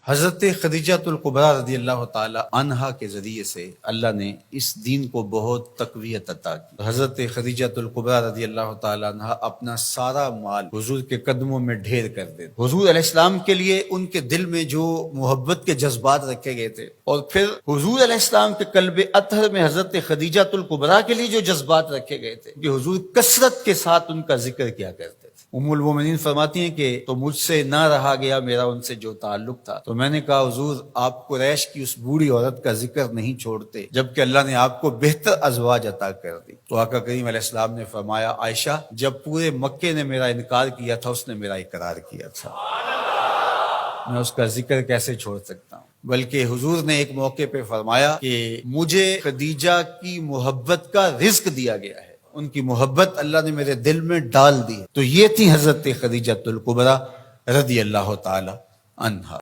हज़रत खदीजतुल कुबरा रज़ियल्लाहु ताला अन्हा के ज़रिए से अल्लाह ने इस दीन को बहुत तक़वियत अता की। हज़रत खदीजतुल कुबरा रज़ियल्लाहु ताला अन्हा अपना सारा माल हुज़ूर के कदमों में ढेर कर देते। हुज़ूर अलैहिस्सलाम के लिए उनके दिल में जो मोहब्बत के जज्बात रखे गए थे, और फिर हुज़ूर अलैहिस्सलाम के कल्बे अतहर में हज़रत खदीजतुल कुबरा के लिए जो जज्बात रखे गए थे कि हुज़ूर कसरत के साथ उनका जिक्र किया करते थे। उम्मुल मोमिनीन फरमाती हैं कि तो मुझसे ना रहा गया मेरा उनसे जो ताल्लुक था, तो मैंने कहा हुजूर आप कुरैश की उस बूढ़ी औरत का जिक्र नहीं छोड़ते जबकि अल्लाह ने आपको बेहतर अज़वाज अता कर दी। तो आका करीम अलैहिस्सलाम ने फरमाया, आयशा जब पूरे मक्के ने मेरा इनकार किया था उसने मेरा इकरार किया था, मैं उसका जिक्र कैसे छोड़ सकता हूँ। बल्कि हुजूर ने एक मौके पे फरमाया कि मुझे खदीजा की मोहब्बत का रिज्क दिया गया है, उनकी मोहब्बत अल्लाह ने मेरे दिल में डाल दी। तो ये थी हजरत खदीजतुल कुबरा रज़ियल्लाहु ताला अन्हा।